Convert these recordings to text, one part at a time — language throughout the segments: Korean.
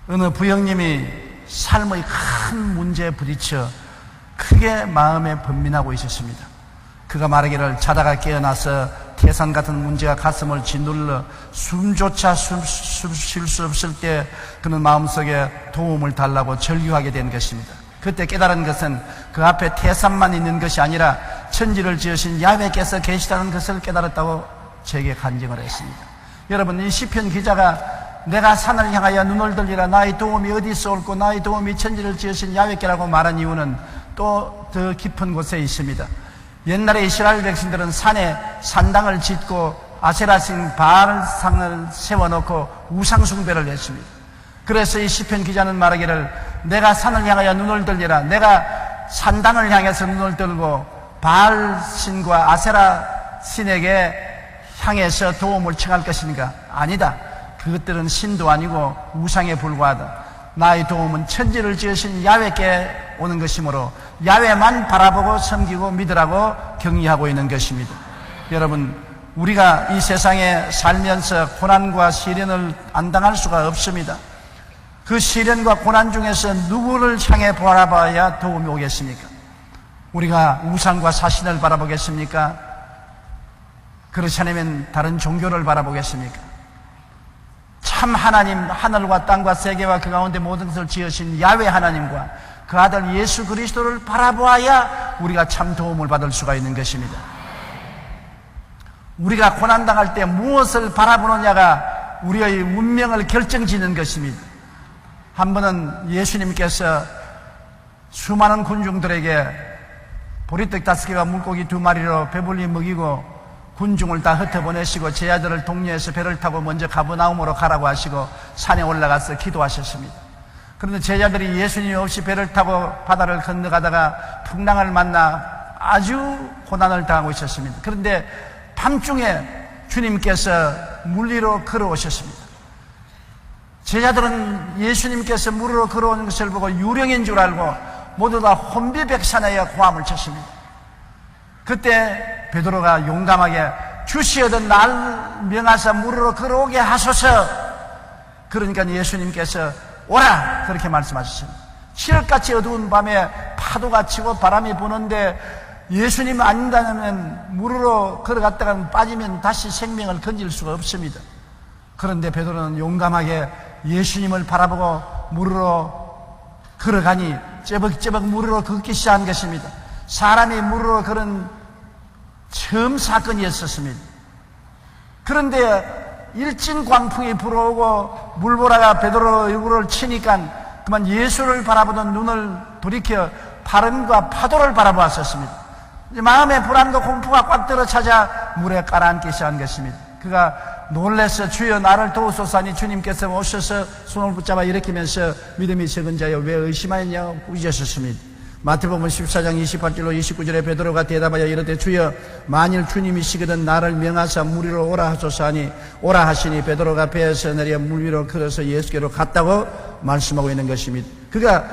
어느 부형님이 삶의 큰 문제에 부딪혀 크게 마음에 번민하고 있었습니다. 그가 말하기를 자다가 깨어나서 태산 같은 문제가 가슴을 짓눌러 숨조차 쉴 수 없을 때 그는 마음속에 도움을 달라고 절규하게 된 것입니다. 그때 깨달은 것은 그 앞에 태산만 있는 것이 아니라 천지를 지으신 야훼께서 계시다는 것을 깨달았다고 제게 간증을 했습니다. 여러분, 이 시편 기자가 내가 산을 향하여 눈을 들리라 나의 도움이 어디서 올고 나의 도움이 천지를 지으신 야훼께라고 말한 이유는 또 더 깊은 곳에 있습니다. 옛날에 이스라엘 백성들은 산에 산당을 짓고 아세라신 바알상을 세워놓고 우상숭배를 했습니다. 그래서 이 시편 기자는 말하기를 내가 산을 향하여 눈을 들리라, 내가 산당을 향해서 눈을 들고 바알신과 아세라 신에게 향해서 도움을 청할 것인가? 아니다. 그것들은 신도 아니고 우상에 불과하다. 나의 도움은 천지를 지으신 야훼께 오는 것이므로 야훼만 바라보고 섬기고 믿으라고 격려하고 있는 것입니다. 여러분, 우리가 이 세상에 살면서 고난과 시련을 안 당할 수가 없습니다. 그 시련과 고난 중에서 누구를 향해 바라봐야 도움이 오겠습니까? 우리가 우상과 사신을 바라보겠습니까? 그렇지 않으면 다른 종교를 바라보겠습니까? 참 하나님, 하늘과 땅과 세계와 그 가운데 모든 것을 지으신 야훼 하나님과 그 아들 예수 그리스도를 바라보아야 우리가 참 도움을 받을 수가 있는 것입니다. 우리가 고난당할 때 무엇을 바라보느냐가 우리의 운명을 결정짓는 것입니다. 한 번은 예수님께서 수많은 군중들에게 보리떡 5개와 물고기 2마리로 배불리 먹이고 군중을 다 흩어보내시고 제자들을 독려해서 배를 타고 먼저 가버나움으로 가라고 하시고 산에 올라가서 기도하셨습니다. 그런데 제자들이 예수님 없이 배를 타고 바다를 건너가다가 풍랑을 만나 아주 고난을 당하고 있었습니다. 그런데 밤중에 주님께서 물 위로 걸어오셨습니다. 제자들은 예수님께서 물 위로 걸어오는 것을 보고 유령인 줄 알고 모두 다 혼비백산하여 고함을 쳤습니다. 그때 베드로가 용감하게 주시어든 날 명하사 물으로 걸어오게 하소서. 그러니까 예수님께서 오라 그렇게 말씀하셨습니다. 칠흑같이 어두운 밤에 파도가 치고 바람이 부는데 예수님 아닌다면 물으로 걸어갔다가 빠지면 다시 생명을 건질 수가 없습니다. 그런데 베드로는 용감하게 예수님을 바라보고 물으로 걸어가니 쩌벅쩌벅 물으로 걷기 시작한 것입니다. 사람이 물으로 걸은 처음 사건이었었습니다. 그런데 일진 광풍이 불어오고 물보라가 베드로 얼굴을 치니까 그만 예수를 바라보던 눈을 돌이켜 바람과 파도를 바라보았었습니다. 마음에 불안과 공포가 꽉 들어 찾아 물에 깔아앉기 시작한 것입니다. 그가 놀라서 주여 나를 도우소서 하니 주님께서 오셔서 손을 붙잡아 일으키면서 믿음이 적은 자여 왜 의심하였냐고 꾸짖으셨습니다. 마태복음 14장 28절로 29절에 베드로가 대답하여 이르되 주여 만일 주님이시거든 나를 명하사 물 위로 오라 하소서 하니 오라 하시니 베드로가 배에서 내려 물 위로 걸어서 예수께로 갔다고 말씀하고 있는 것입니다. 그가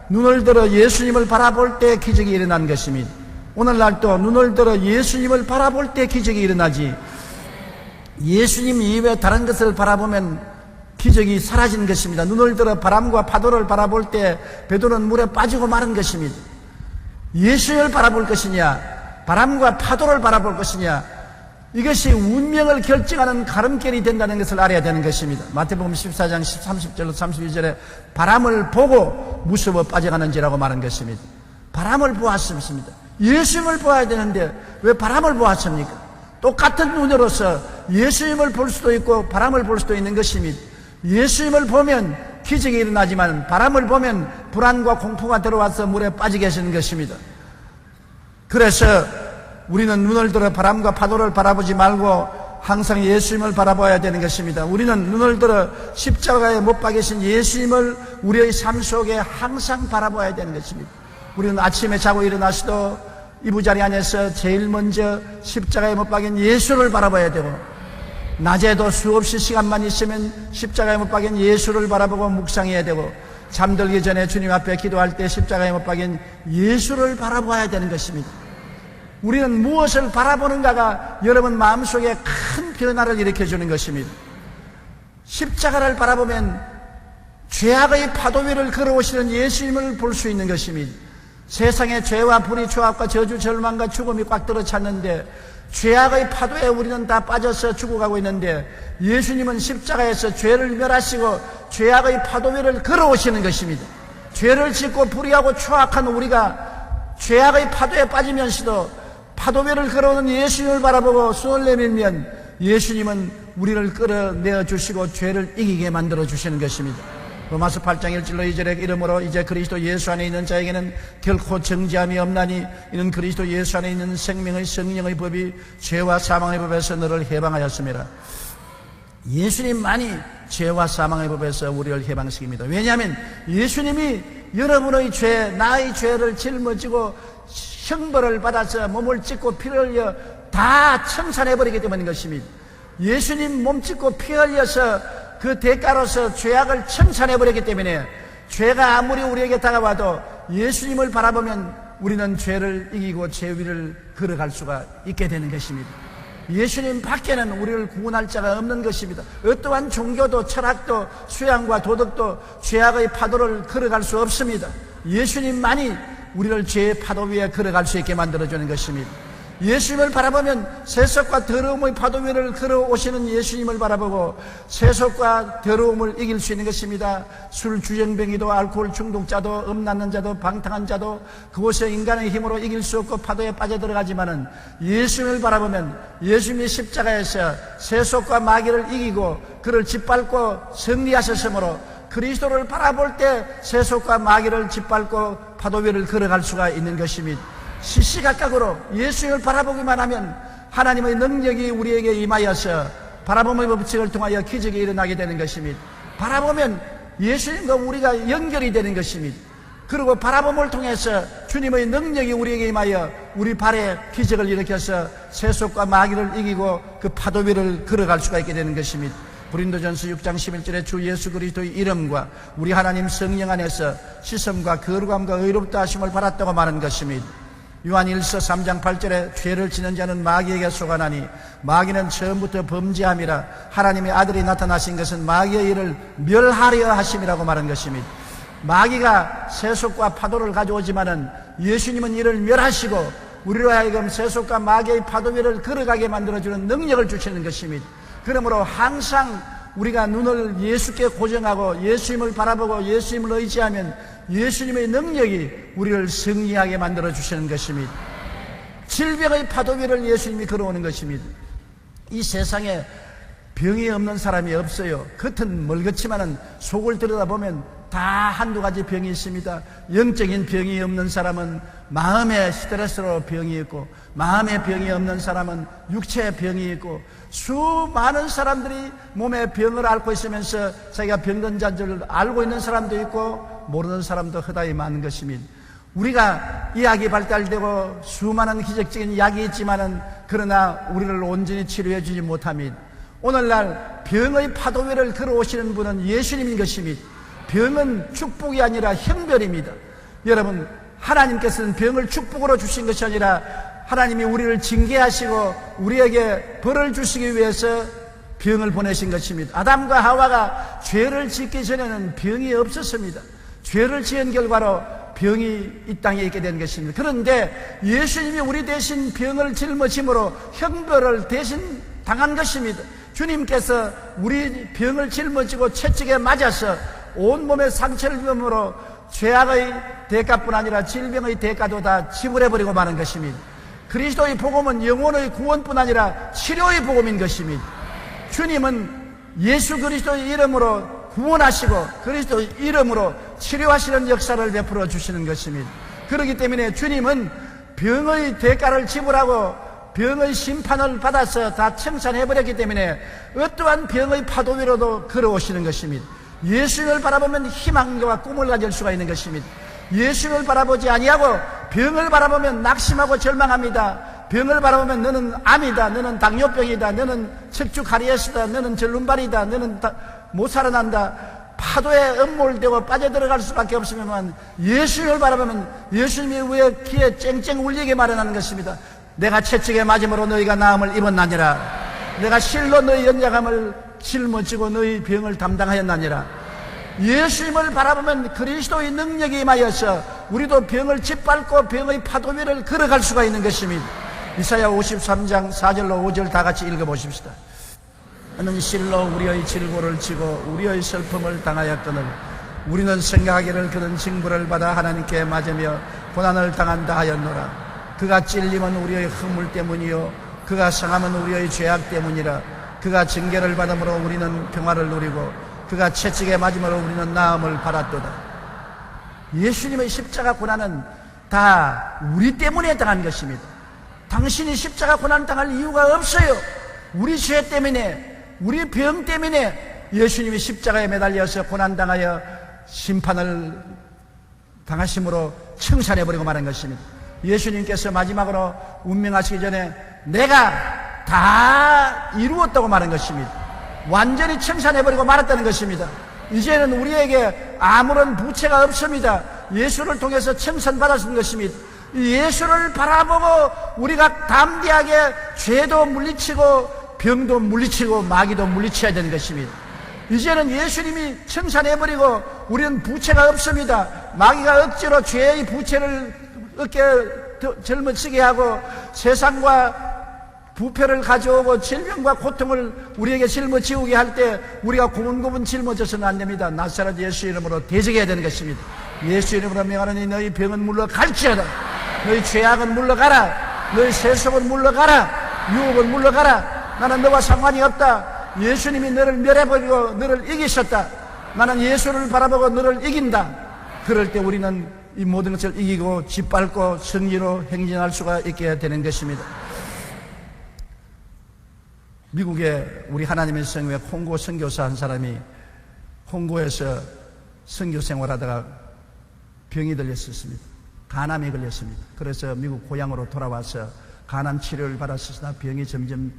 눈을 들어 예수님을 바라볼 때 기적이 일어난 것입니다. 오늘날도 눈을 들어 예수님을 바라볼 때 기적이 일어나지 예수님 이외에 다른 것을 바라보면 기적이 사라진 것입니다. 눈을 들어 바람과 파도를 바라볼 때 베드로는 물에 빠지고 마른 것입니다. 예수를 바라볼 것이냐 바람과 파도를 바라볼 것이냐 이것이 운명을 결정하는 가름길이 된다는 것을 알아야 되는 것입니다. 마태복음 14장 30절로 32절에 바람을 보고 무서워 빠져가는지라고 말한 것입니다. 바람을 보았습니다. 예수님을 보아야 되는데 왜 바람을 보았습니까? 똑같은 눈으로서 예수님을 볼 수도 있고 바람을 볼 수도 있는 것입니다. 예수님을 보면 기적이 일어나지만 바람을 보면 불안과 공포가 들어와서 물에 빠지게 하시는 것입니다. 그래서 우리는 눈을 들어 바람과 파도를 바라보지 말고 항상 예수님을 바라봐야 되는 것입니다. 우리는 눈을 들어 십자가에 못 박이신 예수님을 우리의 삶 속에 항상 바라봐야 되는 것입니다. 우리는 아침에 자고 일어나서도 이부자리 안에서 제일 먼저 십자가에 못 박인 예수를 바라봐야 되고 낮에도 수없이 시간만 있으면 십자가에 못 박인 예수를 바라보고 묵상해야 되고 잠들기 전에 주님 앞에 기도할 때 십자가에 못 박인 예수를 바라봐야 되는 것입니다. 우리는 무엇을 바라보는가가 여러분 마음속에 큰 변화를 일으켜주는 것입니다. 십자가를 바라보면 죄악의 파도 위를 걸어오시는 예수님을 볼 수 있는 것입니다. 세상에 죄와 불의, 추악과 저주, 절망과 죽음이 꽉 들어찼는데 죄악의 파도에 우리는 다 빠져서 죽어가고 있는데 예수님은 십자가에서 죄를 멸하시고 죄악의 파도 위를 걸어오시는 것입니다. 죄를 짓고 불의하고 추악한 우리가 죄악의 파도에 빠지면서도 파도 위를 걸어오는 예수님을 바라보고 손을 내밀면 예수님은 우리를 끌어내어 주시고 죄를 이기게 만들어 주시는 것입니다. 로마서 8장 1절로 2절에 이러므로 이제 그리스도 예수 안에 있는 자에게는 결코 정죄함이 없나니 이는 그리스도 예수 안에 있는 생명의 성령의 법이 죄와 사망의 법에서 너를 해방하였습니다. 예수님만이 죄와 사망의 법에서 우리를 해방시킵니다. 왜냐하면 예수님이 여러분의 죄, 나의 죄를 짊어지고 형벌을 받아서 몸을 찢고 피를 흘려 다 청산해버리기 때문인 것입니다. 예수님 몸 찢고 피 흘려서 그 대가로서 죄악을 청산해버렸기 때문에 죄가 아무리 우리에게 다가와도 예수님을 바라보면 우리는 죄를 이기고 죄 위를 걸어갈 수가 있게 되는 것입니다. 예수님 밖에는 우리를 구원할 자가 없는 것입니다. 어떠한 종교도 철학도 수양과 도덕도 죄악의 파도를 걸어갈 수 없습니다. 예수님만이 우리를 죄의 파도 위에 걸어갈 수 있게 만들어주는 것입니다. 예수님을 바라보면 세속과 더러움의 파도 위를 걸어오시는 예수님을 바라보고 세속과 더러움을 이길 수 있는 것입니다. 술 주정뱅이도 알코올 중독자도 음란한 자도 방탕한 자도 그곳에 인간의 힘으로 이길 수 없고 파도에 빠져들어가지만은 예수님을 바라보면 예수님이 십자가에서 세속과 마귀를 이기고 그를 짓밟고 승리하셨으므로 그리스도를 바라볼 때 세속과 마귀를 짓밟고 파도 위를 걸어갈 수가 있는 것입니다. 시시각각으로 예수님을 바라보기만 하면 하나님의 능력이 우리에게 임하여서 바라봄의 법칙을 통하여 기적이 일어나게 되는 것입니다. 바라보면 예수님과 우리가 연결이 되는 것입니다. 그리고 바라봄을 통해서 주님의 능력이 우리에게 임하여 우리 발에 기적을 일으켜서 세속과 마귀를 이기고 그 파도 위를 걸어갈 수가 있게 되는 것입니다. 고린도전서 6장 11절에 주 예수 그리스도의 이름과 우리 하나님 성령 안에서 시험과 거룩함과 의롭다 하심을 받았다고 말한 것입니다. 요한일서 3장 8절에 죄를 지는 자는 마귀에게 속아나니 마귀는 처음부터 범죄함이라 하나님의 아들이 나타나신 것은 마귀의 일을 멸하려 하심이라고 말한 것입니다. 마귀가 세속과 파도를 가져오지만은 예수님은 이를 멸하시고 우리로 하여금 세속과 마귀의 파도 위를 걸어가게 만들어주는 능력을 주시는 것입니다. 그러므로 항상 우리가 눈을 예수께 고정하고 예수님을 바라보고 예수님을 의지하면 예수님의 능력이 우리를 승리하게 만들어 주시는 것입니다. 질병의 파도 위를 예수님이 걸어오는 것입니다. 이 세상에 병이 없는 사람이 없어요. 겉은 멀겋지만은 속을 들여다보면 다 한두 가지 병이 있습니다. 영적인 병이 없는 사람은 마음의 스트레스로 병이 있고, 마음의 병이 없는 사람은 육체의 병이 있고, 수많은 사람들이 몸에 병을 앓고 있으면서 자기가 병든 자인 줄 알고 있는 사람도 있고 모르는 사람도 허다히 많은 것입니다. 우리가 의학이 발달되고 수많은 기적적인 약이 있지만은 그러나 우리를 온전히 치료해 주지 못합니다. 오늘날 병의 파도 위를 걸어오시는 분은 예수님인 것입니다. 병은 축복이 아니라 형벌입니다. 여러분, 하나님께서는 병을 축복으로 주신 것이 아니라 하나님이 우리를 징계하시고 우리에게 벌을 주시기 위해서 병을 보내신 것입니다. 아담과 하와가 죄를 짓기 전에는 병이 없었습니다. 죄를 지은 결과로 병이 이 땅에 있게 된 것입니다. 그런데 예수님이 우리 대신 병을 짊어짐으로 형벌을 대신 당한 것입니다. 주님께서 우리 병을 짊어지고 채찍에 맞아서 온몸에 상처를 입음으로 죄악의 대가뿐 아니라 질병의 대가도 다 지불해버리고 마는 것입니다. 그리스도의 복음은 영혼의 구원뿐 아니라 치료의 복음인 것입니다. 주님은 예수 그리스도의 이름으로 구원하시고 그리스도의 이름으로 치료하시는 역사를 베풀어 주시는 것입니다. 그렇기 때문에 주님은 병의 대가를 지불하고 병의 심판을 받아서 다 청산해버렸기 때문에 어떠한 병의 파도 위로도 걸어오시는 것입니다. 예수님을 바라보면 희망과 꿈을 가질 수가 있는 것입니다. 예수님을 바라보지 아니하고 병을 바라보면 낙심하고 절망합니다. 병을 바라보면 너는 암이다, 너는 당뇨병이다, 너는 척추 가리에스다, 너는 절름발이다, 너는 못 살아난다. 파도에 음몰되고 빠져들어갈 수밖에 없으면 예수님을 바라보면 예수님이 왜 귀에 쨍쨍 울리게 마련하는 것입니다. 내가 채찍에 맞음으로 너희가 나음을 입었나니라. 내가 실로 너희 연약함을 짊어지고 너희 병을 담당하였나니라. 예수님을 바라보면 그리스도의 능력이 임하여서 우리도 병을 짓밟고 병의 파도 위를 걸어갈 수가 있는 것입니다. 이사야 53장 4절로 5절 다 같이 읽어보십시다. 그는 실로 우리의 질고를 지고 우리의 슬픔을 당하였거늘 우리는 생각하기를 그는 징벌을 받아 하나님께 맞으며 고난을 당한다 하였노라. 그가 찔림은 우리의 허물 때문이요 그가 상함은 우리의 죄악 때문이라. 그가 징계를 받음으로 우리는 평화를 누리고 그가 채찍에 맞음으로 우리는 나음을 받았도다. 예수님의 십자가 고난은 다 우리 때문에 당한 것입니다. 당신이 십자가 고난 당할 이유가 없어요. 우리 죄 때문에, 우리 병 때문에 예수님이 십자가에 매달려서 고난당하여 심판을 당하심으로 청산해버리고 말한 것입니다. 예수님께서 마지막으로 운명하시기 전에 내가 다 이루었다고 말한 것입니다. 완전히 청산해버리고 말았다는 것입니다. 이제는 우리에게 아무런 부채가 없습니다. 예수를 통해서 청산받았는 것입니다. 예수를 바라보고 우리가 담대하게 죄도 물리치고 병도 물리치고 마귀도 물리쳐야 되는 것입니다. 이제는 예수님이 청산해버리고 우리는 부채가 없습니다. 마귀가 억지로 죄의 부채를 어깨에 짊어지게 하고 세상과 부패를 가져오고 질병과 고통을 우리에게 짊어지우게 할 때 우리가 고분고분 짊어져서는 안 됩니다. 나사렛 예수 이름으로 대적해야 되는 것입니다. 예수 이름으로 명하노니 너희 병은 물러갈지어다. 너희 죄악은 물러가라. 너희 세속은 물러가라. 유혹은 물러가라. 나는 너와 상관이 없다. 예수님이 너를 멸해버리고 너를 이기셨다. 나는 예수를 바라보고 너를 이긴다. 그럴 때 우리는 이 모든 것을 이기고 짓밟고 승리로 행진할 수가 있게 되는 것입니다. 미국에 우리 하나님의 성교회 홍고 선교사 한 사람이 홍고에서 선교 생활하다가 병이 들렸었습니다. 간암이 걸렸습니다. 그래서 미국 고향으로 돌아와서 간암 치료를 받았으나 병이 점점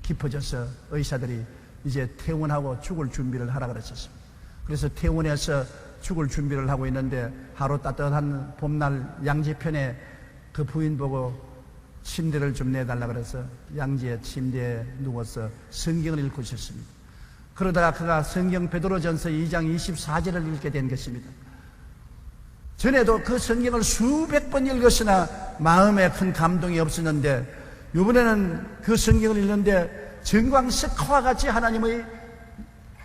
깊어져서 의사들이 이제 퇴원하고 죽을 준비를 하라 그랬었습니다. 그래서 퇴원해서 죽을 준비를 하고 있는데 하루 따뜻한 봄날 양지편에 그 부인 보고 침대를 좀 내달라 그래서 양지의 침대에 누워서 성경을 읽고 있었습니다. 그러다가 그가 성경 베드로전서 2장 24절을 읽게 된 것입니다. 전에도 그 성경을 수백 번 읽었으나 마음에 큰 감동이 없었는데 이번에는 그 성경을 읽는데 정광석화와 같이 하나님의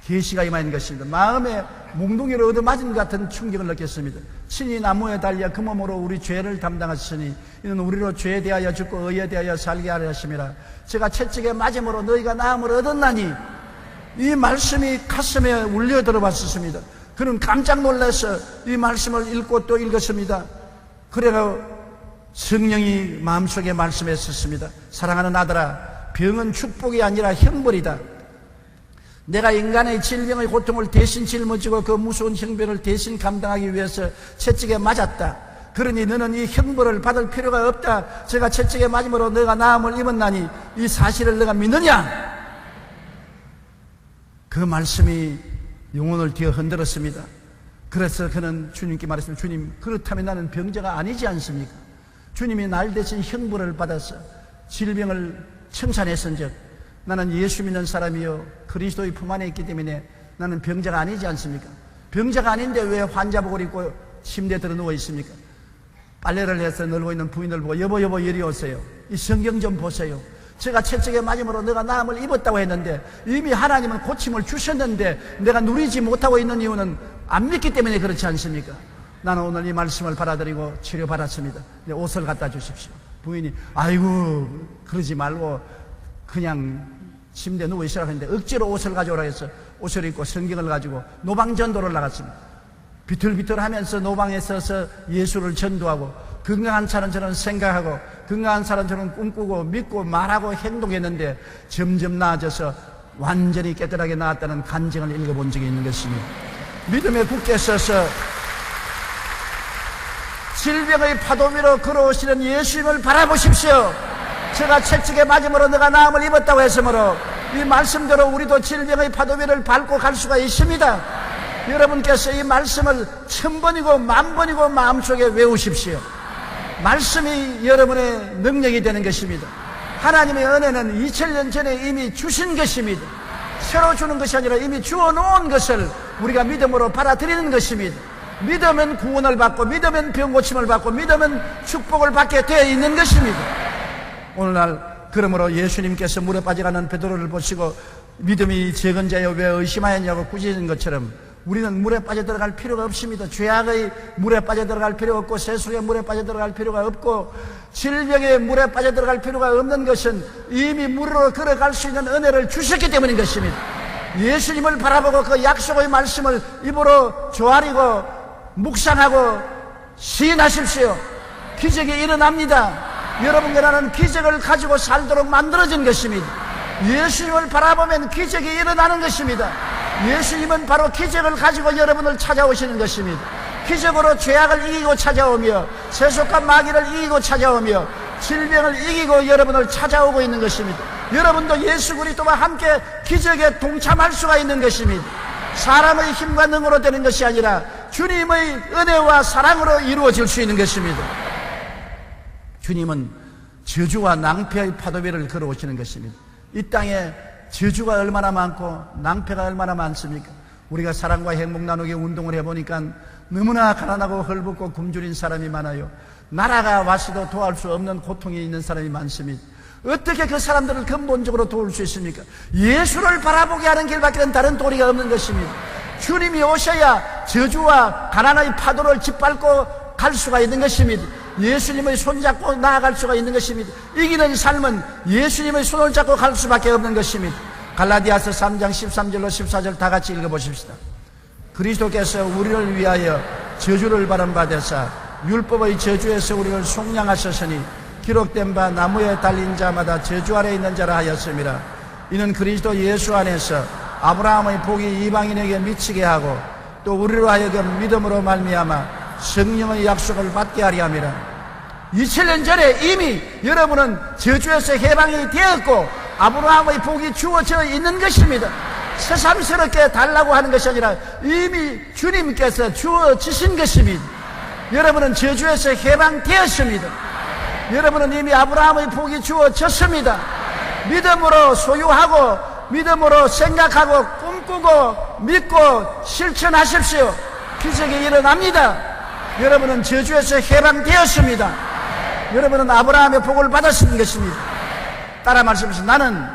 계시가 임하는 것입니다. 마음에 몽둥이로 얻어맞은 것 같은 충격을 느꼈습니다. 친히 나무에 달려 그 몸으로 우리 죄를 담당하시니 이는 우리로 죄에 대하여 죽고 의에 대하여 살게 하려 하심이라. 제가 채찍에 맞음으로 너희가 나음을 얻었나니 이 말씀이 가슴에 울려 들어왔었습니다. 그는 깜짝 놀라서 이 말씀을 읽고 또 읽었습니다. 그래가 성령이 마음속에 말씀했었습니다. 사랑하는 아들아, 병은 축복이 아니라 형벌이다. 내가 인간의 질병의 고통을 대신 짊어지고 그 무서운 형벌을 대신 감당하기 위해서 채찍에 맞았다. 그러니 너는 이 형벌을 받을 필요가 없다. 제가 채찍에 맞음으로 너가 나음을 입었나니 이 사실을 너가 믿느냐? 그 말씀이 영혼을 뒤어 흔들었습니다. 그래서 그는 주님께 말했습니다. 주님, 그렇다면 나는 병자가 아니지 않습니까? 주님이 날 대신 형벌을 받아서 질병을 청산했은즉 나는 예수 믿는 사람이요 그리스도의 품 안에 있기 때문에 나는 병자가 아니지 않습니까? 병자가 아닌데 왜 환자복을 입고 침대에 들어 누워 있습니까? 빨래를 해서 널고 있는 부인을 보고 여보 이리 오세요. 이 성경 좀 보세요. 제가 채찍에 맞음으로 너가 나음을 입었다고 했는데 이미 하나님은 고침을 주셨는데 내가 누리지 못하고 있는 이유는 안 믿기 때문에 그렇지 않습니까? 나는 오늘 이 말씀을 받아들이고 치료받았습니다. 옷을 갖다 주십시오. 부인이 아이고 그러지 말고 그냥 침대에 누워 있으라고 했는데 억지로 옷을 가져오라 해서 옷을 입고 성경을 가지고 노방 전도를 나갔습니다. 비틀비틀하면서 노방에 서서 예수를 전도하고 건강한 사람처럼 생각하고 건강한 사람처럼 꿈꾸고 믿고 말하고 행동했는데 점점 나아져서 완전히 깨끗하게 나았다는 간증을 읽어본 적이 있는 것입니다. 믿음에 굳게 서서 질병의 파도 위로 걸어오시는 예수님을 바라보십시오. 제가 채찍에 맞음으로 너가 나음을 입었다고 했으므로 이 말씀대로 우리도 질병의 파도 위를 밟고 갈 수가 있습니다. 여러분께서 이 말씀을 1000번이고 10,000번이고 마음속에 외우십시오. 말씀이 여러분의 능력이 되는 것입니다. 하나님의 은혜는 2000년 전에 이미 주신 것입니다. 새로 주는 것이 아니라 이미 주어놓은 것을 우리가 믿음으로 받아들이는 것입니다. 믿으면 구원을 받고, 믿으면 병 고침을 받고, 믿으면 축복을 받게 되어 있는 것입니다. 오늘날 그러므로 예수님께서 물에 빠져가는 베드로를 보시고 믿음이 적은 자여 왜 의심하였냐고 꾸짖은 것처럼 우리는 물에 빠져들어갈 필요가 없습니다. 죄악의 물에 빠져들어갈 필요 없고, 세속의 물에 빠져들어갈 필요가 없고, 질병의 물에 빠져들어갈 필요가 없는 것은 이미 물으로 걸어갈 수 있는 은혜를 주셨기 때문인 것입니다. 예수님을 바라보고 그 약속의 말씀을 입으로 조아리고 묵상하고 시인하십시오. 기적이 일어납니다. 여러분과 나는 기적을 가지고 살도록 만들어진 것입니다. 예수님을 바라보면 기적이 일어나는 것입니다. 예수님은 바로 기적을 가지고 여러분을 찾아오시는 것입니다. 기적으로 죄악을 이기고 찾아오며, 세속과 마귀를 이기고 찾아오며, 질병을 이기고 여러분을 찾아오고 있는 것입니다. 여러분도 예수 그리스도와 함께 기적에 동참할 수가 있는 것입니다. 사람의 힘과 능으로 되는 것이 아니라 주님의 은혜와 사랑으로 이루어질 수 있는 것입니다. 주님은 저주와 낭패의 파도 위를 걸어오시는 것입니다. 이 땅에 저주가 얼마나 많고 낭패가 얼마나 많습니까? 우리가 사랑과 행복 나누기 운동을 해보니까 너무나 가난하고 헐벗고 굶주린 사람이 많아요. 나라가 와서도 도울 수 없는 고통이 있는 사람이 많습니다. 어떻게 그 사람들을 근본적으로 도울 수 있습니까? 예수를 바라보게 하는 길밖에는 다른 도리가 없는 것입니다. 주님이 오셔야 저주와 가난의 파도를 짓밟고 갈 수가 있는 것입니다. 예수님의 손잡고 나아갈 수가 있는 것입니다. 이기는 삶은 예수님의 손을 잡고 갈 수밖에 없는 것입니다. 갈라디아서 3장 13절로 14절 다 같이 읽어보십시다. 그리스도께서 우리를 위하여 저주를 받은 바 되사 율법의 저주에서 우리를 속량하셨으니 기록된 바 나무에 달린 자마다 저주 아래 있는 자라 하였음이라. 이는 그리스도 예수 안에서 아브라함의 복이 이방인에게 미치게 하고 또 우리로 하여금 믿음으로 말미암아 성령의 약속을 받게 하리 함이라. 2000년 전에 이미 여러분은 저주에서 해방이 되었고 아브라함의 복이 주어져 있는 것입니다. 새삼스럽게 달라고 하는 것이 아니라 이미 주님께서 주어지신 것입니다. 여러분은 저주에서 해방되었습니다. 여러분은 이미 아브라함의 복이 주어졌습니다. 믿음으로 소유하고 믿음으로 생각하고 꿈꾸고 믿고 실천하십시오. 기적이 일어납니다. 여러분은 저주에서 해방되었습니다. 여러분은 아브라함의 복을 받았는 것입니다. 따라 말씀하세요. 나는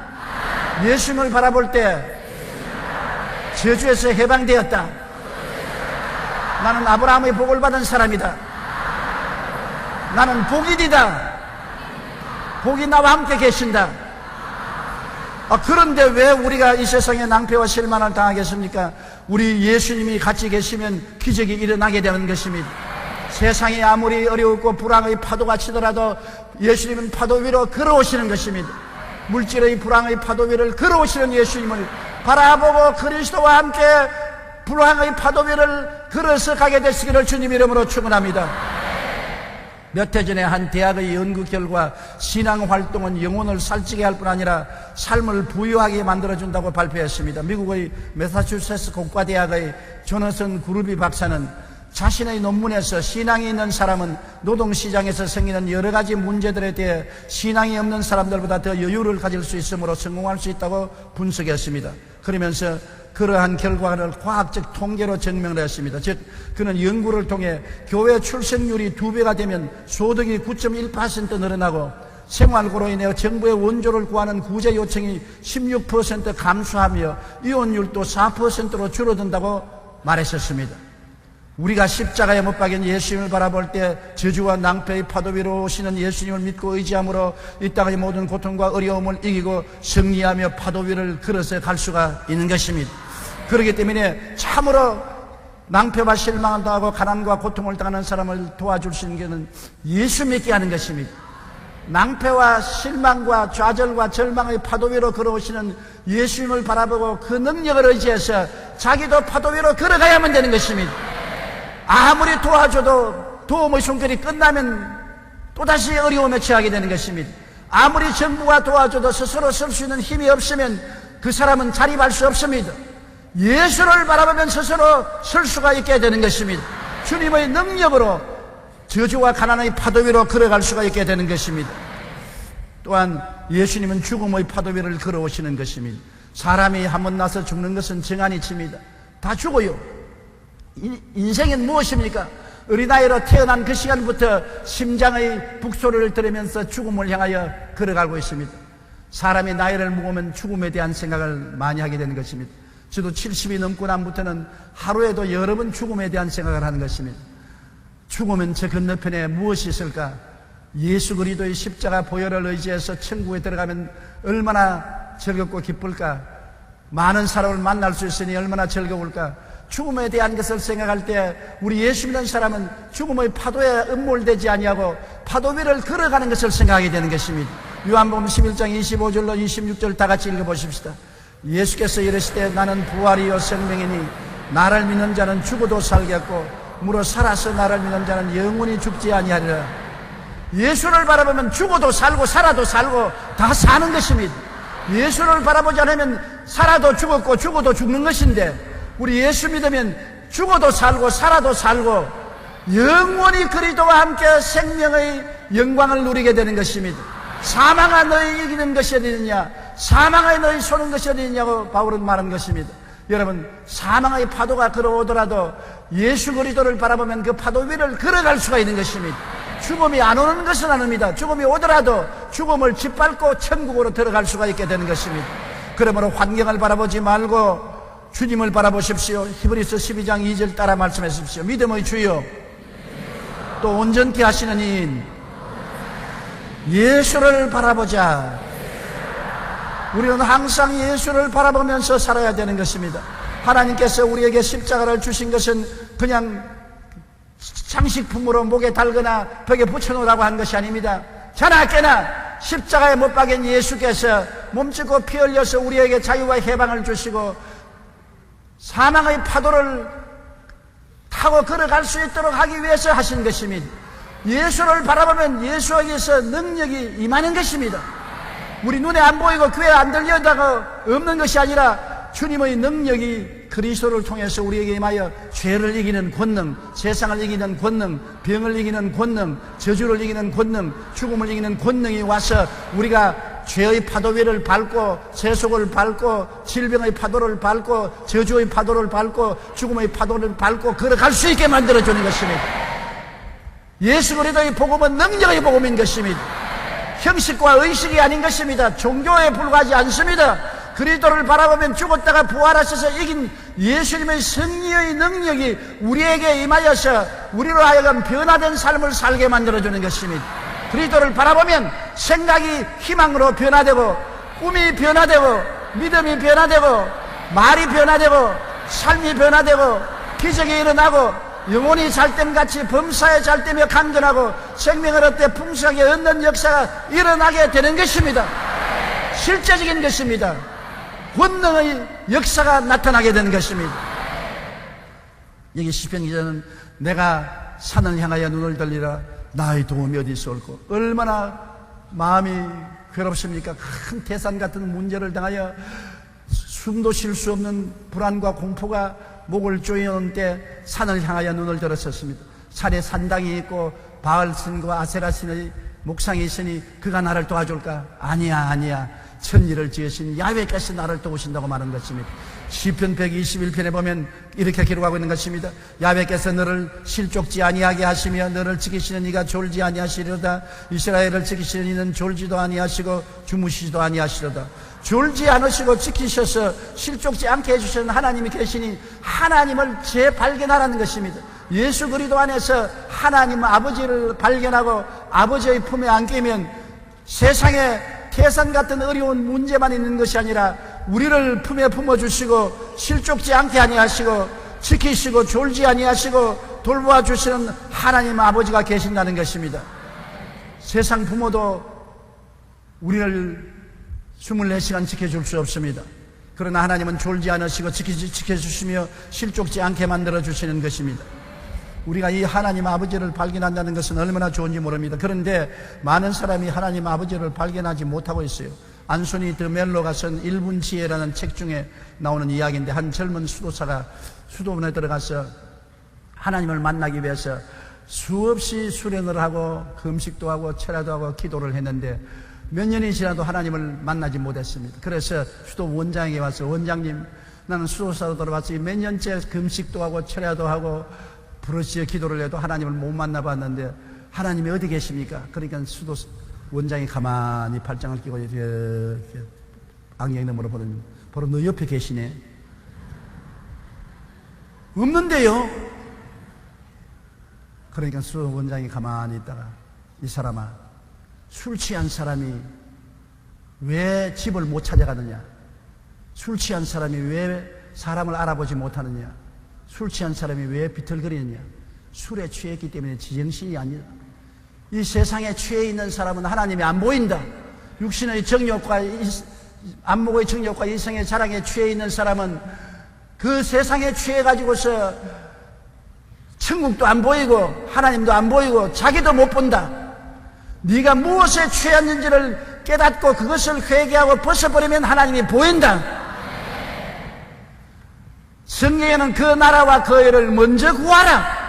예수님을 바라볼 때 저주에서 해방되었다. 나는 아브라함의 복을 받은 사람이다. 나는 복이디다. 복이 나와 함께 계신다. 그런데 왜 우리가 이 세상에 낭패와 실망을 당하겠습니까? 우리 예수님이 같이 계시면 기적이 일어나게 되는 것입니다. 세상이 아무리 어려웠고 불황의 파도가 치더라도 예수님은 파도 위로 걸어오시는 것입니다. 물질의 불황의 파도 위를 걸어오시는 예수님을 바라보고 그리스도와 함께 불황의 파도 위를 걸어서 가게 되시기를 주님 이름으로 축원합니다. 몇 해 전에 한 대학의 연구 결과 신앙활동은 영혼을 살찌게 할 뿐 아니라 삶을 부유하게 만들어준다고 발표했습니다. 미국의 매사추세츠 공과대학의 조너선 그루비 박사는 자신의 논문에서 신앙이 있는 사람은 노동시장에서 생기는 여러 가지 문제들에 대해 신앙이 없는 사람들보다 더 여유를 가질 수 있으므로 성공할 수 있다고 분석했습니다. 그러면서 그러한 결과를 과학적 통계로 증명을 했습니다. 즉 그는 연구를 통해 교회 출생률이 2배가 되면 소득이 9.1% 늘어나고 생활고로 인해 정부의 원조를 구하는 구제 요청이 16% 감소하며 이혼율도 4%로 줄어든다고 말했었습니다. 우리가 십자가에 못 박인 예수님을 바라볼 때 저주와 낭패의 파도 위로 오시는 예수님을 믿고 의지함으로 이 땅의 모든 고통과 어려움을 이기고 승리하며 파도 위를 걸어서 갈 수가 있는 것입니다. 그렇기 때문에 참으로 낭패와 실망을 당하고 가난과 고통을 당하는 사람을 도와줄 수 있는 것은 예수 믿게 하는 것입니다. 낭패와 실망과 좌절과 절망의 파도 위로 걸어오시는 예수님을 바라보고 그 능력을 의지해서 자기도 파도 위로 걸어가야만 되는 것입니다. 아무리 도와줘도 도움의 손길이 끝나면 또다시 어려움에 처하게 되는 것입니다. 아무리 정부가 도와줘도 스스로 쓸 수 있는 힘이 없으면 그 사람은 자립할 수 없습니다. 예수를 바라보면 스스로 설 수가 있게 되는 것입니다. 주님의 능력으로 저주와 가난의 파도 위로 걸어갈 수가 있게 되는 것입니다. 또한 예수님은 죽음의 파도 위를 걸어오시는 것입니다. 사람이 한번 나서 죽는 것은 정한이 칩니다. 다 죽어요. 인생은 무엇입니까? 어린아이로 태어난 그 시간부터 심장의 북소리를 들으면서 죽음을 향하여 걸어가고 있습니다. 사람이 나이를 먹으면 죽음에 대한 생각을 많이 하게 되는 것입니다. 저도 70이 넘고 난부터는 하루에도 여러 번 죽음에 대한 생각을 하는 것입니다. 죽으면 저 건너편에 무엇이 있을까? 예수 그리스도의 십자가 보혈을 의지해서 천국에 들어가면 얼마나 즐겁고 기쁠까? 많은 사람을 만날 수 있으니 얼마나 즐거울까? 죽음에 대한 것을 생각할 때 우리 예수 믿는 사람은 죽음의 파도에 음몰되지 아니하고 파도 위를 걸어가는 것을 생각하게 되는 것입니다. 요한복음 11장 25절로 26절 다 같이 읽어보십시다. 예수께서 이르시되 나는 부활이요 생명이니 나를 믿는 자는 죽어도 살겠고 무릇 살아서 나를 믿는 자는 영원히 죽지 아니하리라. 예수를 바라보면 죽어도 살고 살아도 살고 다 사는 것입니다. 예수를 바라보지 않으면 살아도 죽었고 죽어도 죽는 것인데 우리 예수 믿으면 죽어도 살고 살아도 살고 영원히 그리스도와 함께 생명의 영광을 누리게 되는 것입니다. 사망아 너희 이기는 것이 어디느냐? 사망아 너희 쏘는 것이 어디느냐고 바울은 말한 것입니다. 여러분, 사망의 파도가 걸어오더라도 예수 그리스도를 바라보면 그 파도 위를 걸어갈 수가 있는 것입니다. 죽음이 안 오는 것은 아닙니다. 죽음이 오더라도 죽음을 짓밟고 천국으로 들어갈 수가 있게 되는 것입니다. 그러므로 환경을 바라보지 말고 주님을 바라보십시오. 히브리서 12장 2절 따라 말씀하십시오. 믿음의 주여 또 온전케 하시는 이인 예수를 바라보자. 우리는 항상 예수를 바라보면서 살아야 되는 것입니다. 하나님께서 우리에게 십자가를 주신 것은 그냥 장식품으로 목에 달거나 벽에 붙여놓으라고 한 것이 아닙니다. 자나 깨나 십자가에 못 박인 예수께서 몸짓고 피 흘려서 우리에게 자유와 해방을 주시고 사망의 파도를 타고 걸어갈 수 있도록 하기 위해서 하신 것입니다. 예수를 바라보면 예수에게서 능력이 임하는 것입니다. 우리 눈에 안 보이고 귀에 안 들려다가 없는 것이 아니라 주님의 능력이 그리스도를 통해서 우리에게 임하여 죄를 이기는 권능, 세상을 이기는 권능, 병을 이기는 권능, 저주를 이기는 권능, 죽음을 이기는 권능이 와서 우리가 죄의 파도 위를 밟고 세속을 밟고 질병의 파도를 밟고 저주의 파도를 밟고 죽음의 파도를 밟고 걸어갈 수 있게 만들어주는 것입니다. 예수 그리스도의 복음은 능력의 복음인 것입니다. 형식과 의식이 아닌 것입니다. 종교에 불과하지 않습니다. 그리스도를 바라보면 죽었다가 부활하셔서 이긴 예수님의 승리의 능력이 우리에게 임하여서 우리로 하여금 변화된 삶을 살게 만들어주는 것입니다. 그리스도를 바라보면 생각이 희망으로 변화되고 꿈이 변화되고 믿음이 변화되고 말이 변화되고 삶이 변화되고 기적이 일어나고 영혼이 잘됨같이 범사에 잘되며 강건하고 생명을 얻되 풍성하게 얻는 역사가 일어나게 되는 것입니다. 실제적인 것입니다. 권능의 역사가 나타나게 되는 것입니다. 여기 시편 기자는 내가 산을 향하여 눈을 들리라 나의 도움이 어디서 올고 얼마나 마음이 괴롭습니까? 큰 태산 같은 문제를 당하여 숨도 쉴 수 없는 불안과 공포가 목을 조이는 때 산을 향하여 눈을 들었었습니다. 산에 산당이 있고 바알신과 아세라신의 목상이 있으니 그가 나를 도와줄까? 아니야. 천지를 지으신 야훼께서 나를 도우신다고 말한 것입니다. 시편 121편에 보면 이렇게 기록하고 있는 것입니다. 야훼께서 너를 실족지 아니하게 하시며 너를 지키시는 이가 졸지 아니하시리로다. 이스라엘을 지키시는 이는 졸지도 아니하시고 주무시지도 아니하시리로다. 졸지 않으시고 지키셔서 실족지 않게 해주시는 하나님이 계시니 하나님을 재발견하라는 것입니다. 예수 그리스도 안에서 하나님 아버지를 발견하고 아버지의 품에 안기면 세상에 태산 같은 어려운 문제만 있는 것이 아니라 우리를 품에 품어주시고 실족지 않게 아니하시고 지키시고 졸지 아니하시고 돌보아 주시는 하나님 아버지가 계신다는 것입니다. 세상 부모도 우리를 24시간 지켜줄 수 없습니다. 그러나 하나님은 졸지 않으시고 지켜주시며 실족지 않게 만들어주시는 것입니다. 우리가 이 하나님 아버지를 발견한다는 것은 얼마나 좋은지 모릅니다. 그런데 많은 사람이 하나님 아버지를 발견하지 못하고 있어요. 안소니 드 멜로가 쓴 1분 지혜라는 책 중에 나오는 이야기인데 한 젊은 수도사가 수도원에 들어가서 하나님을 만나기 위해서 수없이 수련을 하고 금식도 하고 철야도 하고 기도를 했는데 몇 년이 지나도 하나님을 만나지 못했습니다. 그래서 수도 원장에게 와서, 원장님, 나는 수도사로 돌아왔어. 몇 년째 금식도 하고 철야도 하고 부르짖어 기도를 해도 하나님을 못 만나봤는데 하나님이 어디 계십니까? 그러니까 수도 원장이 가만히 팔짱을 끼고 이렇게 안경 너머로 보는, 바로 너 옆에 계시네. 없는데요? 그러니까 수 원장이 가만히 있다가, 이 사람아, 술 취한 사람이 왜 집을 못 찾아가느냐? 술 취한 사람이 왜 사람을 알아보지 못하느냐? 술 취한 사람이 왜 비틀거리느냐? 술에 취했기 때문에 지정신이 아니다. 이 세상에 취해 있는 사람은 하나님이 안 보인다. 육신의 정욕과 안목의 정욕과 이성의 자랑에 취해 있는 사람은 그 세상에 취해가지고서 천국도 안 보이고 하나님도 안 보이고 자기도 못 본다. 네가 무엇에 취했는지를 깨닫고 그것을 회개하고 벗어버리면 하나님이 보인다. 성경에는 그 나라와 그 의를 먼저 구하라.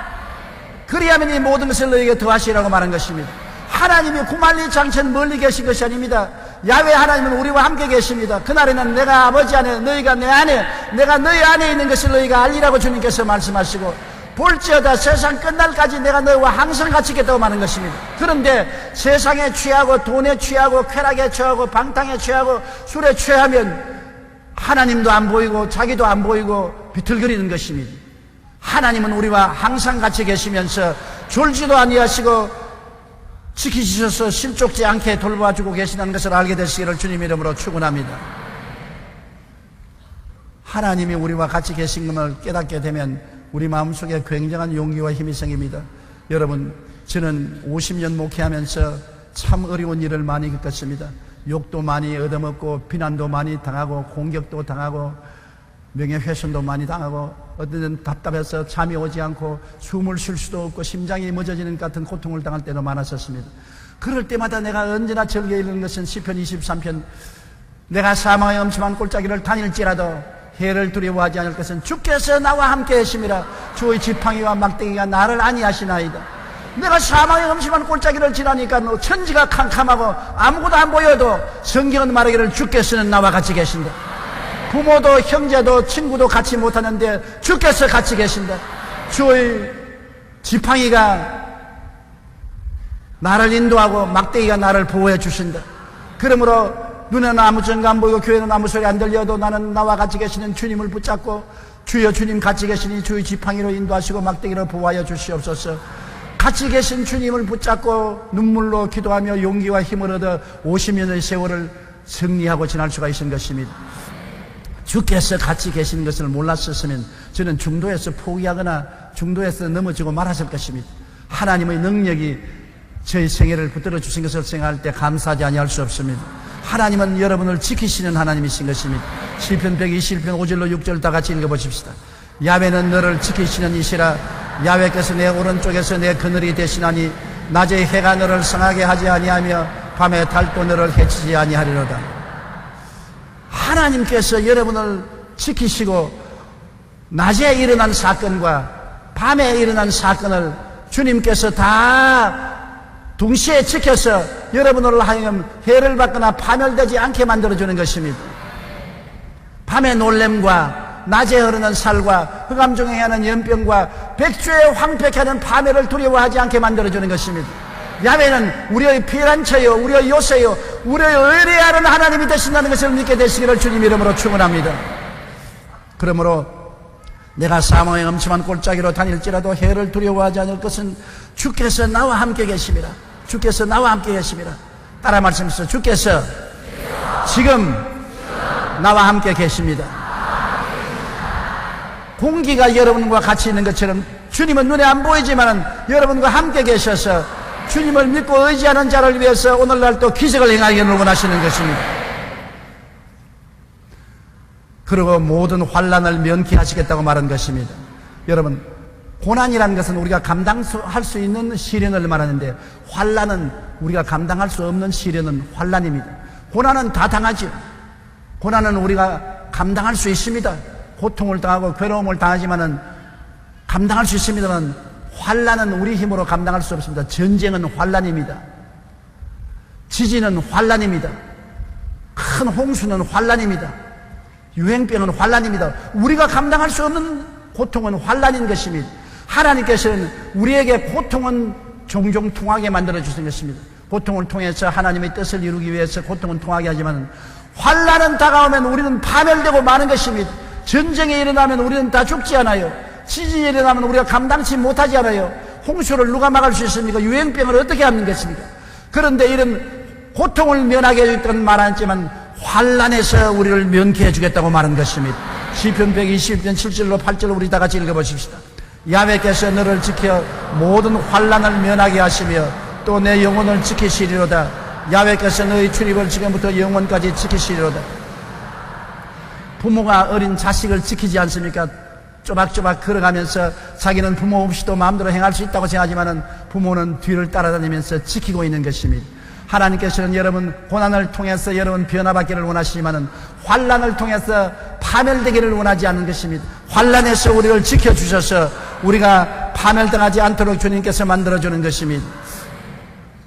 그리하면 이 모든 것을 너에게 더하시라고 말한 것입니다. 하나님이 구말리 장천 멀리 계신 것이 아닙니다. 야훼 하나님은 우리와 함께 계십니다. 그날에는 내가 아버지 안에, 너희가 내 안에, 내가 너희 안에 있는 것을 너희가 알리라고 주님께서 말씀하시고, 볼지어다 세상 끝날까지 내가 너희와 항상 같이 있겠다고 말하는 것입니다. 그런데 세상에 취하고 돈에 취하고 쾌락에 취하고 방탕에 취하고 술에 취하면 하나님도 안 보이고 자기도 안 보이고 비틀거리는 것입니다. 하나님은 우리와 항상 같이 계시면서 졸지도 아니하시고 지키셔서 실족지 않게 돌봐주고 계시다는 것을 알게 되시기를 주님 이름으로 축원합니다. 하나님이 우리와 같이 계신 것을 깨닫게 되면 우리 마음속에 굉장한 용기와 힘이 생깁니다. 여러분, 저는 50년 목회하면서 참 어려운 일을 많이 겪었습니다. 욕도 많이 얻어먹고 비난도 많이 당하고 공격도 당하고 명예훼손도 많이 당하고 어떤 때는 답답해서 잠이 오지 않고 숨을 쉴 수도 없고 심장이 멎어지는 같은 고통을 당할 때도 많았었습니다. 그럴 때마다 내가 언제나 즐겨 읽는 것은 시편 23편, 내가 사망의 엄침한 골짜기를 다닐지라도 해를 두려워하지 않을 것은 주께서 나와 함께 하심이라. 주의 지팡이와 막대기가 나를 안위하시나이다. 내가 사망의 엄심한 골짜기를 지나니까 천지가 캄캄하고 아무것도 안 보여도 성경은 말하기를 주께서는 나와 같이 계신다. 부모도 형제도 친구도 같이 못하는데 주께서 같이 계신다. 주의 지팡이가 나를 인도하고 막대기가 나를 보호해 주신다. 그러므로 눈에는 아무 증거 안 보이고 귀에는 아무 소리 안 들려도 나는 나와 같이 계시는 주님을 붙잡고, 주여 주님 같이 계시니 주의 지팡이로 인도하시고 막대기로 보호하여 주시옵소서. 같이 계신 주님을 붙잡고 눈물로 기도하며 용기와 힘을 얻어 50년의 세월을 승리하고 지날 수가 있는 것입니다. 주께서 같이 계시는 것을 몰랐었으면 저는 중도에서 포기하거나 중도에서 넘어지고 말았을 것입니다. 하나님의 능력이 저희 생애를 붙들어 주신 것을 생각할 때 감사하지 아니할 수 없습니다. 하나님은 여러분을 지키시는 하나님이신 것입니다. 시편 121편 5절로 6절 다 같이 읽어보십시다. 야훼는 너를 지키시는 이시라. 야훼께서 내 오른쪽에서 내 그늘이 되시나니 낮에 해가 너를 상하게 하지 아니하며 밤에 달도 너를 해치지 아니하리로다. 하나님께서 여러분을 지키시고 낮에 일어난 사건과 밤에 일어난 사건을 주님께서 다 동시에 지켜서 여러분을 하여금 해를 받거나 파멸되지 않게 만들어주는 것입니다. 밤의 놀램과 낮에 흐르는 살과 흑암 중에 하는 연병과 백주에 황폐케 하는 파멸을 두려워하지 않게 만들어주는 것입니다. 야훼는 우리의 피난처요, 우리의 요새요, 우리의 의뢰하는 하나님이 되신다는 것을 믿게 되시기를 주님 이름으로 축원합니다. 그러므로 내가 사망의 엄침한 골짜기로 다닐지라도 해를 두려워하지 않을 것은 주께서 나와 함께 계심이라. 주께서 나와 함께 계심이라. 따라 말씀하시죠. 주께서 지금 나와 함께 계십니다. 공기가 여러분과 같이 있는 것처럼 주님은 눈에 안 보이지만 여러분과 함께 계셔서 주님을 믿고 의지하는 자를 위해서 오늘날 또 기적을 행하기를 원하시는 것입니다. 그리고 모든 환난을 면케하시겠다고 말한 것입니다. 여러분, 고난이라는 것은 우리가 감당할 수 있는 시련을 말하는데 환난은 우리가 감당할 수 없는 시련은 환난입니다. 고난은 다 당하죠. 고난은 우리가 감당할 수 있습니다. 고통을 당하고 괴로움을 당하지만은 감당할 수 있습니다만 환난은 우리 힘으로 감당할 수 없습니다. 전쟁은 환난입니다. 지진은 환란입니다. 큰 홍수는 환란입니다. 유행병은 환란입니다. 우리가 감당할 수 없는 고통은 환란인 것입니다. 하나님께서는 우리에게 고통은 종종 통하게 만들어 주신 것입니다. 고통을 통해서 하나님의 뜻을 이루기 위해서 고통은 통하게 하지만 환란은 다가오면 우리는 파멸되고 마는 것입니다. 전쟁이 일어나면 우리는 다 죽지 않아요. 지진이 일어나면 우리가 감당치 못하지 않아요. 홍수를 누가 막을 수 있습니까? 유행병을 어떻게 하는 것입니까? 그런데 이런 고통을 면하게 해주겠다는 말 않지만 환란에서 우리를 면케 해주겠다고 말한 것입니다. 시편 121편 7절로 8절로 우리 다 같이 읽어보십시다. 야훼께서 너를 지켜 모든 환란을 면하게 하시며 또 내 영혼을 지키시리로다. 야훼께서 너의 출입을 지금부터 영원까지 지키시리로다. 부모가 어린 자식을 지키지 않습니까? 쪼박쪼박 걸어가면서 자기는 부모 없이도 마음대로 행할 수 있다고 생각하지만 부모는 뒤를 따라다니면서 지키고 있는 것입니다. 하나님께서는 여러분 고난을 통해서 여러분 변화받기를 원하시지만 환란을 통해서 파멸되기를 원하지 않는 것입니다. 환란에서 우리를 지켜주셔서 우리가 파멸당하지 않도록 주님께서 만들어주는 것입니다.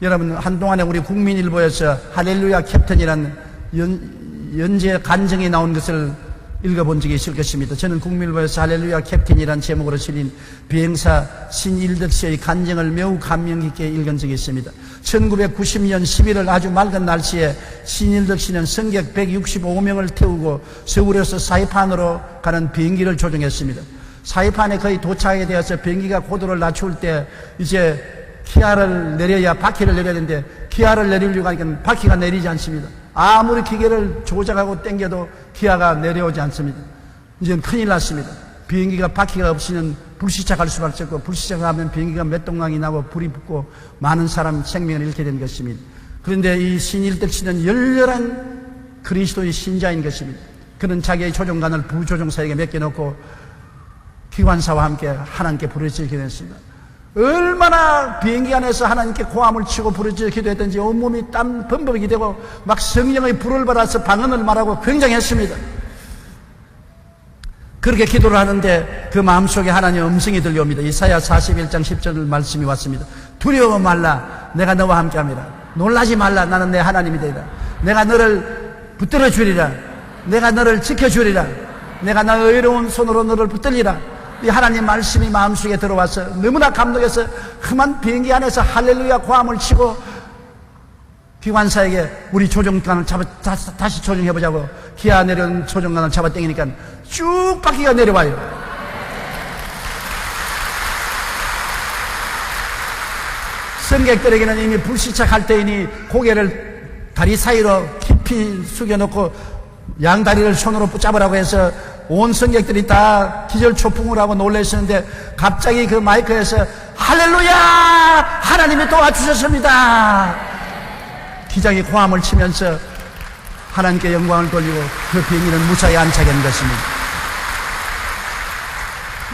여러분 한동안에 우리 국민일보에서 할렐루야 캡틴이라는 연재 간증이 나온 것을 읽어본 적이 있을 것입니다. 저는 국민일보에서 할렐루야 캡틴이라는 제목으로 실린 비행사 신일덕 씨의 간증을 매우 감명 깊게 읽은 적이 있습니다. 1990년 11월 아주 맑은 날씨에 신일덕 씨는 승객 165명을 태우고 서울에서 사이판으로 가는 비행기를 조종했습니다. 사이판에 거의 도착하게 되어서 비행기가 고도를 낮출 때 이제 기아를 내려야 바퀴를 내려야 되는데 기아를 내리려고 하니까 바퀴가 내리지 않습니다. 아무리 기계를 조작하고 당겨도 기아가 내려오지 않습니다. 이제는 큰일 났습니다. 비행기가 바퀴가 없이는 불시착할 수밖에 없고 불시착하면 비행기가 몇 동강이 나고 불이 붙고 많은 사람 생명을 잃게 된 것입니다. 그런데 이 신일덕 씨는 열렬한 그리스도의 신자인 것입니다. 그는 자기의 조종관을 부조종사에게 맡겨놓고 기관사와 함께 하나님께 부르짖게 됐습니다. 얼마나 비행기 안에서 하나님께 고함을 치고 부르짖어 기도했던지 온몸이 땀 범벅이 되고 막 성령의 불을 받아서 방언을 말하고 굉장했습니다. 그렇게 기도를 하는데 그 마음속에 하나님의 음성이 들려옵니다. 이사야 41장 10절 말씀이 왔습니다. 두려워 말라, 내가 너와 함께함이라. 놀라지 말라, 나는 내 하나님이 되리라. 내가 너를 붙들어 주리라. 내가 너를 지켜주리라. 내가 나의 의로운 손으로 너를 붙들리라. 이 하나님 말씀이 마음속에 들어와서 너무나 감동해서 험한 비행기 안에서 할렐루야 고함을 치고 기관사에게 우리 조종관을 다시 조종해보자고 기아 내려온 조종관을 잡아 당기니까 쭉 바퀴가 내려와요. 승객들에게는 이미 불시착할 때이니 고개를 다리 사이로 깊이 숙여놓고 양다리를 손으로 붙잡으라고 해서 온 승객들이 다 기절초풍을 하고 놀라셨는데 갑자기 그 마이크에서 할렐루야 하나님이 도와주셨습니다. 기장이 고함을 치면서 하나님께 영광을 돌리고 그 비행기는 무사히 안착한 것입니다.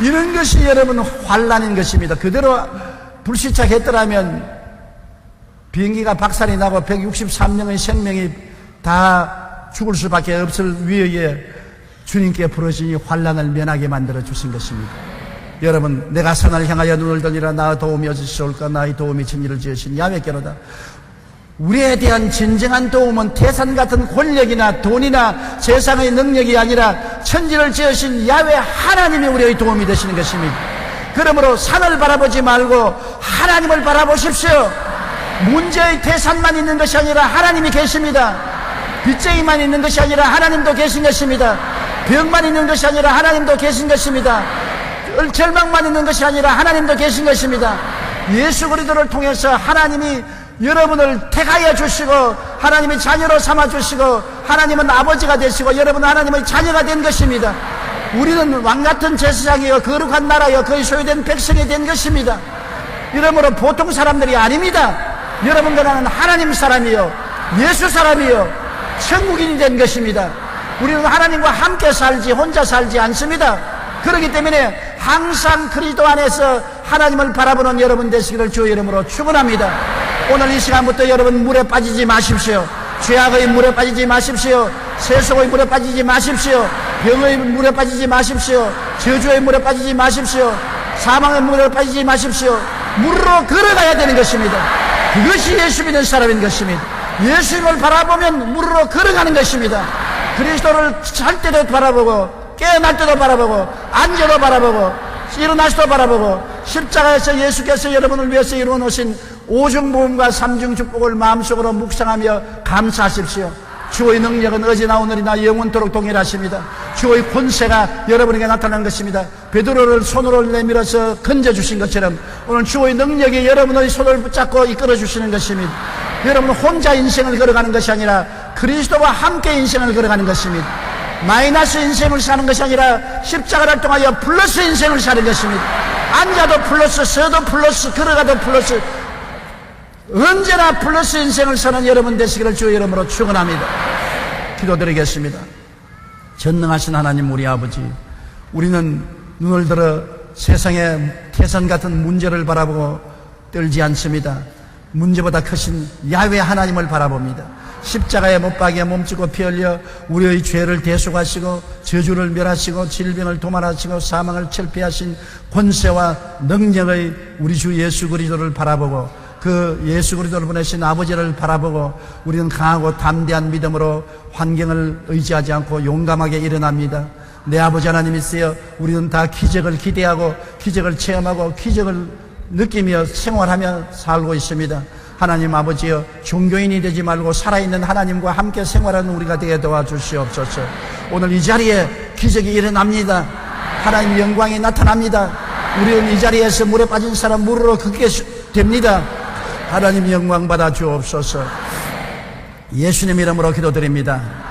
이런 것이 여러분 환란인 것입니다. 그대로 불시착했더라면 비행기가 박살이 나고 163명의 생명이 다 죽을 수밖에 없을 위에 주님께 부르시니 환란을 면하게 만들어 주신 것입니다. 여러분, 내가 선을 향하여 눈을 돌리라. 나 도움이 어디서 올까? 나의 도움이 진리를 지으신 야훼께로다. 우리에 대한 진정한 도움은 태산 같은 권력이나 돈이나 세상의 능력이 아니라 천지를 지으신 야훼 하나님이 우리의 도움이 되시는 것입니다. 그러므로 산을 바라보지 말고 하나님을 바라보십시오. 문제의 태산만 있는 것이 아니라 하나님이 계십니다. 빚쟁이만 있는 것이 아니라 하나님도 계신 것입니다. 병만 있는 것이 아니라 하나님도 계신 것입니다. 절망만 있는 것이 아니라 하나님도 계신 것입니다. 예수 그리스도를 통해서 하나님이 여러분을 택하여 주시고 하나님이 자녀로 삼아 주시고 하나님은 아버지가 되시고 여러분은 하나님의 자녀가 된 것입니다. 우리는 왕같은 제사장이요 거룩한 나라요 그의 소유된 백성이 된 것입니다. 이러므로 보통 사람들이 아닙니다. 여러분과 나는 하나님 사람이요 예수 사람이요 천국인이 된 것입니다. 우리는 하나님과 함께 살지 혼자 살지 않습니다. 그렇기 때문에 항상 그리스도 안에서 하나님을 바라보는 여러분 되시기를 주의 이름으로 축원합니다. 오늘 이 시간부터 여러분 물에 빠지지 마십시오. 죄악의 물에 빠지지 마십시오. 세속의 물에 빠지지 마십시오. 병의 물에 빠지지 마십시오. 저주의 물에 빠지지 마십시오. 사망의 물에 빠지지 마십시오. 물로 걸어가야 되는 것입니다. 그것이 예수 믿는 사람인 것입니다. 예수님을 바라보면 무릎으로 걸어가는 것입니다. 그리스도를 잘 때도 바라보고 깨어날 때도 바라보고 앉아도 바라보고 일어나서도 바라보고 십자가에서 예수께서 여러분을 위해서 이루어놓으신 오중보험과 삼중축복을 마음속으로 묵상하며 감사하십시오. 주의 능력은 어제나 오늘이나 영원토록 동일하십니다. 주의 권세가 여러분에게 나타난 것입니다. 베드로를 손으로 내밀어서 건져주신 것처럼 오늘 주의 능력이 여러분의 손을 붙잡고 이끌어주시는 것입니다. 여러분 혼자 인생을 걸어가는 것이 아니라 그리스도와 함께 인생을 걸어가는 것입니다. 마이너스 인생을 사는 것이 아니라 십자가를 통하여 플러스 인생을 사는 것입니다. 앉아도 플러스, 서도 플러스, 걸어가도 플러스, 언제나 플러스 인생을 사는 여러분 되시기를 주의 이름으로 축원합니다. 기도드리겠습니다. 전능하신 하나님 우리 아버지, 우리는 눈을 들어 세상의 태산 같은 문제를 바라보고 떨지 않습니다. 문제보다 크신 야훼 하나님을 바라봅니다. 십자가에 못 박여 몸치고 피 흘려 우리의 죄를 대속하시고 저주를 멸하시고 질병을 도말하시고 사망을 철폐하신 권세와 능력의 우리 주 예수 그리스도를 바라보고 그 예수 그리스도를 보내신 아버지를 바라보고 우리는 강하고 담대한 믿음으로 환경을 의지하지 않고 용감하게 일어납니다. 내 아버지 하나님이시여, 우리는 다 기적을 기대하고 기적을 체험하고 기적을 느끼며 생활하며 살고 있습니다. 하나님 아버지여, 종교인이 되지 말고 살아있는 하나님과 함께 생활하는 우리가 되게 도와주시옵소서. 오늘 이 자리에 기적이 일어납니다. 하나님 영광이 나타납니다. 우리는 이 자리에서 물에 빠진 사람 물으로 걷게 됩니다. 하나님 영광 받아 주옵소서. 예수님 이름으로 기도드립니다.